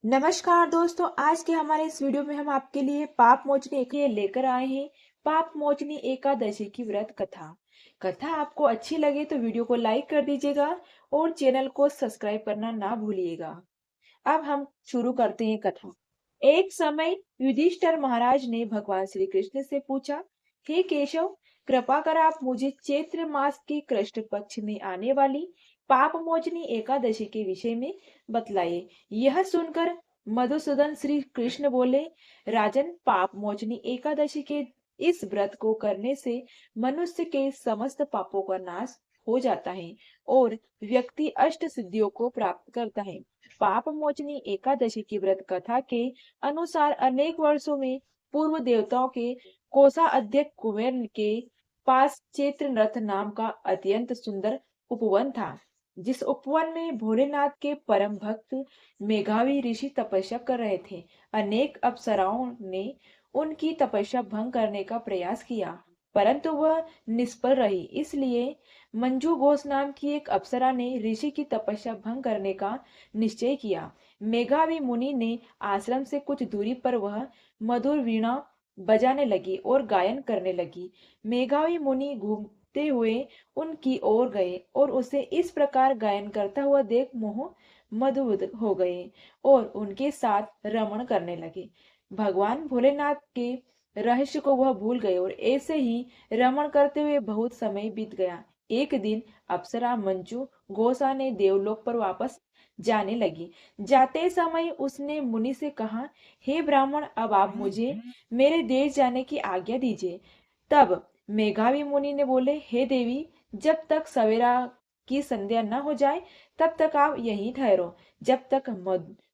नमस्कार दोस्तों, आज के हमारे इस वीडियो में हम आपके लिए पाप मोचनी एक लेकर आए हैं। पाप मोचनी एकादशी की व्रत कथा। कथा आपको अच्छी लगे तो वीडियो को लाइक कर दीजिएगा और चैनल को सब्सक्राइब करना ना भूलिएगा। अब हम शुरू करते हैं कथा। एक समय युधिष्ठिर महाराज ने भगवान श्री कृष्ण से पूछा, हे केशव, कृपा कर आप मुझे चैत्र मास के कृष्ण पक्ष में आने वाली पाप मोचनी एकादशी के विषय में बतलाइए। यह सुनकर मधुसूदन श्री कृष्ण बोले, राजन, पाप मोचनी एकादशी के इस व्रत को करने से मनुष्य के समस्त पापों का नाश हो जाता है और व्यक्ति अष्ट सिद्धियों को प्राप्त करता है। पाप मोचनी एकादशी की व्रत कथा के अनुसार अनेक वर्षों में पूर्व देवताओं के कोषाध्यक्ष कुबेर के पास चैत्र रथ नाम का अत्यंत सुंदर उपवन था। जिस उपवन में भोलेनाथ के परम भक्त मेघावी ऋषि तपस्या कर रहे थे। अनेक अप्सराओं ने उनकी तपस्या भंग करने का प्रयास किया, परंतु वह निष्फल रही। इसलिए मंजू घोष नाम की एक अप्सरा ने ऋषि की तपस्या भंग करने का निश्चय किया। मेघावी मुनि ने आश्रम से कुछ दूरी पर वह मधुर वीणा बजाने लगी और गायन करने लगी। मेघावी मुनि घूमते हुए उनकी ओर गए और उसे इस प्रकार गायन करता हुआ देख मोह मदबुद हो गए और उनके साथ रमण करने लगे। भगवान भोलेनाथ के रहस्य को वह भूल गए और ऐसे ही रमण करते हुए बहुत समय बीत गया। एक दिन अप्सरा मंजू घोषा ने देवलोक पर वापस जाने लगी। जाते समय उसने मुनि से कहा, हे ब्राह्मण, अब आप मुझे मेरे देश जाने की आज्ञा दीजिए। तब मेघावी मुनि ने बोले, हे देवी, जब तक सवेरा की संध्या न हो जाए तब तक आप यहीं ठहरो। जब तक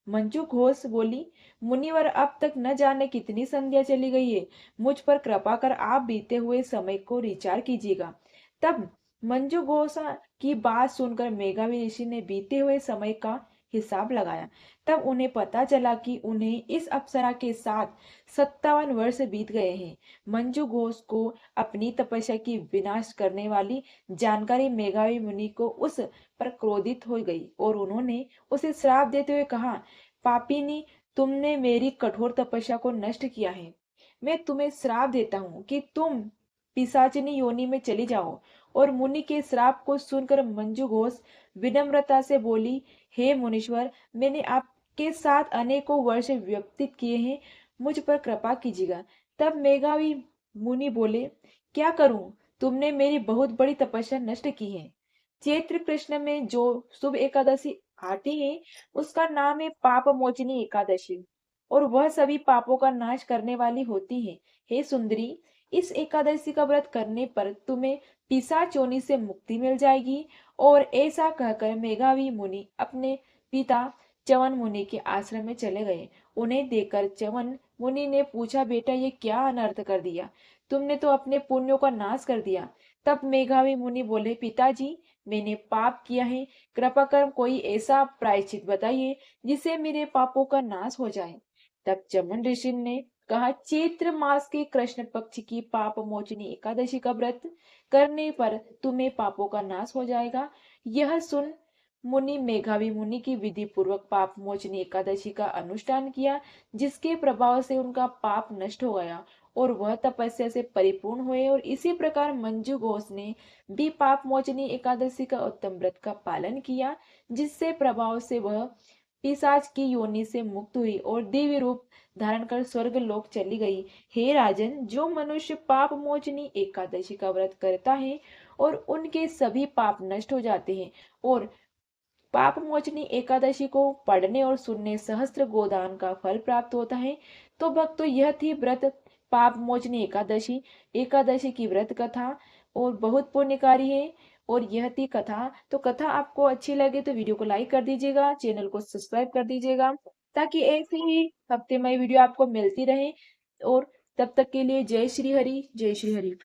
मंजू घोष बोली, मुनिवर, अब तक न जाने कितनी संध्या चली गई है। मुझ पर कृपा कर आप बीते हुए समय को विचार कीजिएगा। तब मंजू घोष की बात सुनकर मेघावी ऋषि ने बीते हुए समय का हिसाब लगाया। तब उन्हें पता चला कि उन्हें इस अप्सरा के साथ 57 वर्ष बीत गए हैं। मंजू घोष को अपनी तपस्या की विनाश करने वाली जानकारी मेघावी मुनि को उस पर क्रोधित हो गई और उन्होंने उसे श्राप देते हुए कहा, पापिनी, तुमने मेरी कठोर तपस्या को नष्ट किया है। मैं तुम्हें श्राप देता हूँ कि तुम पिशाचिनी योनि में चली जाओ। और मुनि के श्राप को सुनकर मंजू घोष विनम्रता से बोली, हे मुनीश्वर, मैंने आपके साथ अनेकों वर्ष व्यतीत किए हैं, मुझ पर कृपा कीजिएगा। तब मेघावी मुनि बोले, क्या करूं, तुमने मेरी बहुत बड़ी तपस्या नष्ट की है। चैत्र कृष्ण में जो शुभ एकादशी आती है उसका नाम है पाप मोचनी एकादशी और वह सभी पापों का नाश करने वाली होती है। हे सुंदरी, इस एकादशी का व्रत करने पर तुम्हें पिशाच योनि से मुक्ति मिल जाएगी। और ऐसा कहकर मेघावी मुनि अपने पिता च्यवन मुनि के आश्रम में चले गए। उन्हें देखकर च्यवन मुनि ने पूछा, बेटा, ये क्या अनर्थ कर दिया? तुमने तो अपने पुण्यों का नाश कर दिया। तब मेघावी मुनि बोले, पिताजी, मैंने पाप किया है, कृपा कर कोई ऐसा प्रायश्चित बताइए जिससे मेरे पापों का नाश हो जाए। तब चमन ऋषि ने कहा, चैत्र मास के कृष्ण पक्ष की पाप मोचनी एकादशी का व्रत करने पर तुम्हें पापों का नाश हो जाएगा। यह सुन मुनि मेघावी मुनि की विधि पूर्वक पाप मोचनी एकादशी का अनुष्ठान किया, जिसके प्रभाव से उनका पाप नष्ट हो गया और वह तपस्या से परिपूर्ण हुए। और इसी प्रकार मंजू घोष ने भी पाप मोचनी एकादशी का उत्तम व्रत का पालन किया, जिससे प्रभाव से वह पिशाच की योनि से मुक्त हुई और दिव्य रूप धारण कर स्वर्ग लोक चली गई। हे राजन, जो मनुष्य पाप मोचनी एकादशी का व्रत करता है और उनके सभी पाप नष्ट हो जाते हैं और पाप मोचनी एकादशी को पढ़ने और सुनने सहस्त्र गोदान का फल प्राप्त होता है। तो भक्तों, यह थी व्रत पाप मोचनी एकादशी एकादशी की व्रत कथा और बहुत पुण्यकारी है। और यह थी कथा। तो कथा आपको अच्छी लगे तो वीडियो को लाइक कर दीजिएगा, चैनल को सब्सक्राइब कर दीजिएगा, ताकि ऐसी ही हफ्तेमय वीडियो आपको मिलती रहे। और तब तक के लिए जय श्री हरि, जय श्री हरि।